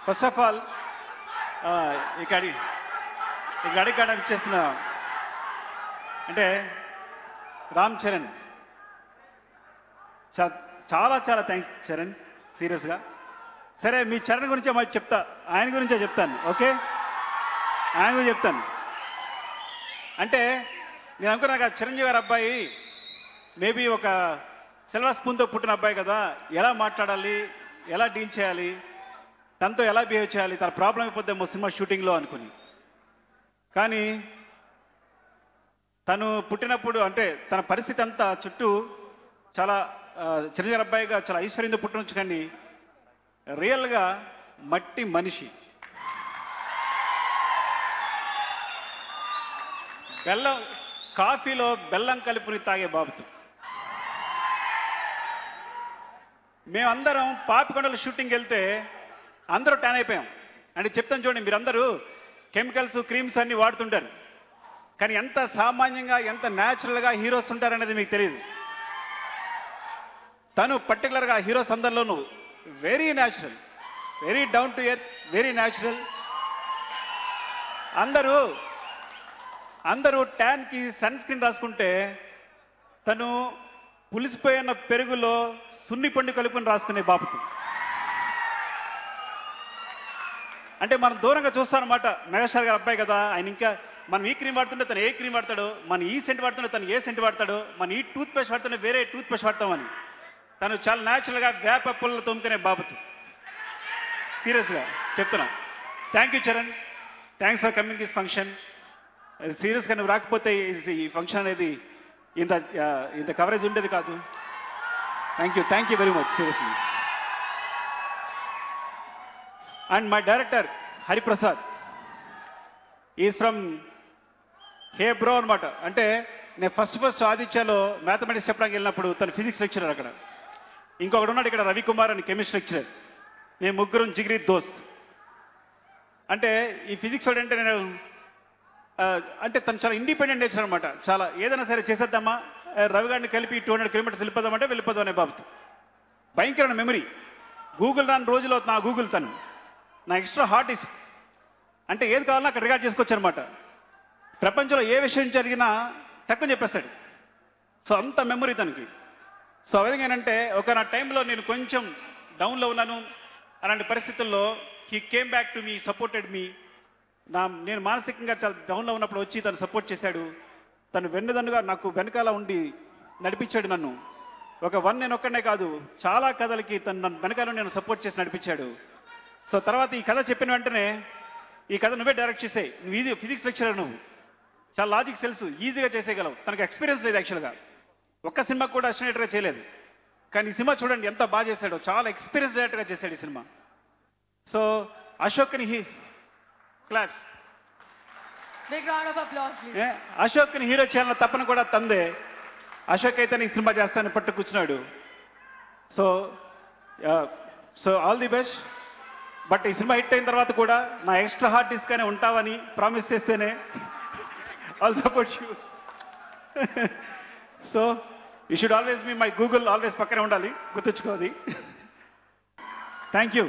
First of all ఈ గడికాడ ఇచ్చేసిన అంటే రామ్ చరణ్ చాలా చాలా థ్యాంక్స్ చరణ్, సీరియస్గా. సరే మీ చరణ్ గురించే మరి చెప్తా, ఆయన గురించే చెప్తాను. ఓకే, ఆయన గురించి చెప్తాను. అంటే నేను అనుకున్నాక చిరంజీవి గారి అబ్బాయి మేబీ ఒక సిల్వర్ స్పూన్తో పుట్టిన అబ్బాయి కదా, ఎలా మాట్లాడాలి, ఎలా డీల్ చేయాలి, తనతో ఎలా బిహేవ్ చేయాలి, తన ప్రాబ్లం అయిపోద్దేమో సినిమా షూటింగ్లో అనుకుని. కానీ తను పుట్టినప్పుడు అంటే తన పరిస్థితి అంతా చుట్టూ చాలా చిరంజీవి అబ్బాయిగా చాలా ఐశ్వర్యంతో పుట్టవచ్చు, కానీ రియల్గా మట్టి మనిషి. కాఫీలో బెల్లం కలుపుని తాగే బాబుతో. మేమందరం పాపికొండల షూటింగ్కి వెళ్తే అందరూ ట్యాన్ అయిపోయాం. అంటే చెప్తాను చూడండి, మీరందరూ కెమికల్స్ క్రీమ్స్ అన్నీ వాడుతుంటారు, కానీ ఎంత సామాన్యంగా ఎంత న్యాచురల్గా హీరోస్ ఉంటారనేది మీకు తెలియదు. తను పర్టికులర్గా హీరోస్ అందరిలోనూ very natural, very down to earth, very natural. అందరూ ట్యాన్కి సన్ స్క్రీన్ రాసుకుంటే తను పులిసిపోయిన పెరుగులో సున్ని పండు కలుపుకొని రాసుకునే బాపుతు. అంటే మనం దూరంగా చూస్తామన్నమాట, మెగాస్టార్ గారు అబ్బాయి కదా, ఆయన ఇంకా మనం ఈ క్రీమ్ వాడుతుంటే తను ఏ క్రీమ్ వాడతాడు, మన ఈ సెంట్ వాడుతుంటే తను ఏ సెంట్ వాడతాడు, మన ఈ టూత్ పేస్ట్ వాడుతుంటే వేరే టూత్ పేస్ట్ వాడతామని. తను చాలా న్యాచురల్గా వేప పుల్లలు తోముకునే బాబుతు. సీరియస్గా చెప్తున్నా. Thank you Charan, thanks for coming this function. సీరియస్గా నువ్వు రాకపోతే ఈ ఫంక్షన్ అనేది ఇంత కవరేజ్ ఉండేది కాదు. Thank you very much, seriously. And my director Hariprasad is from హేబ్రో అనమాట. అంటే నేను ఫస్ట్ ఆదిత్యలో మ్యాథమెటిక్స్ చెప్పడానికి వెళ్ళినప్పుడు తను ఫిజిక్స్ లెక్చరర్ అక్కడ. ఇంకొకటి ఉన్నాడు ఇక్కడ రవికుమార్ అని కెమిస్ట్రీ లెక్చరర్. మేము ముగ్గురం జిగిరి దోస్త్. అంటే ఈ ఫిజిక్స్ వాడు అంటే నేను అంటే తను చాలా ఇండిపెండెంట్ నేచర్ అనమాట. చాలా ఏదైనా సరే చేసేద్దామా, రవి గారిని కలిపి 200 కిలోమీటర్స్ వెళ్ళిపోదామంటే వెళ్ళిపోదాం అనే బాబుతు. భయంకరమైన మెమరీ. గూగుల్ రాని రోజులో నా గూగుల్ తను నా ఎక్స్ట్రా హార్ట్ ఇస్ అంటే ఏది కావాలన్నా అక్కడ రికార్డ్ చేసుకోవచ్చు అనమాట. ప్రపంచంలో ఏ విషయం జరిగినా తక్కువ చెప్పేస్తాడు. సో అంత మెమరీ తనకి. సో ఆ విధంగా ఏంటంటే ఒక నా టైంలో నేను కొంచెం డౌన్లో ఉన్నాను, అలాంటి పరిస్థితుల్లో he came back to me, supported me. నేను మానసికంగా చాలా డౌన్లో ఉన్నప్పుడు వచ్చి తను సపోర్ట్ చేశాడు. తను వెన్నుదన్నుగా నాకు వెనకాల ఉండి నడిపించాడు నన్ను. నేను ఒక్కడనే కాదు, చాలా కథలకి తను నన్ను వెనకాల నేను సపోర్ట్ చేసి నడిపించాడు. సో తర్వాత ఈ కథ చెప్పిన వెంటనే ఈ కథ నువ్వే డైరెక్ట్ చేసే, నువ్వు ఈజీ ఫిజిక్స్ లెక్చరర్, నువ్వు చాలా లాజిక్స్ తెలుసు, ఈజీగా చేసేయగలవు. తనకు ఎక్స్పీరియన్స్ లేదు యాక్చువల్గా, ఒక్క సినిమా కూడా అసినేటర్గా చేయలేదు. కానీ ఈ సినిమా చూడండి ఎంత బాగా చేశాడో, చాలా ఎక్స్పీరియన్స్ డైరెక్టర్గా చేశాడు ఈ సినిమా. సో అశోక్ని క్లాప్స్. అశోక్ని హీరో చేయాలన్న తప్పన కూడా తందే. అశోక్ అయితే ఈ సినిమా చేస్తానని పట్టు కూర్చున్నాడు. So all the best. But ఈ సినిమా హిట్ అయిన తర్వాత కూడా నా ఎక్స్ట్రా హార్డ్ డిస్క్గానే ఉంటావని ప్రామిస్ చేస్తేనే all support you. So you should always be my Google, always పక్కనే ఉండాలి, గుర్తుంచుకోవాలి. Thank you.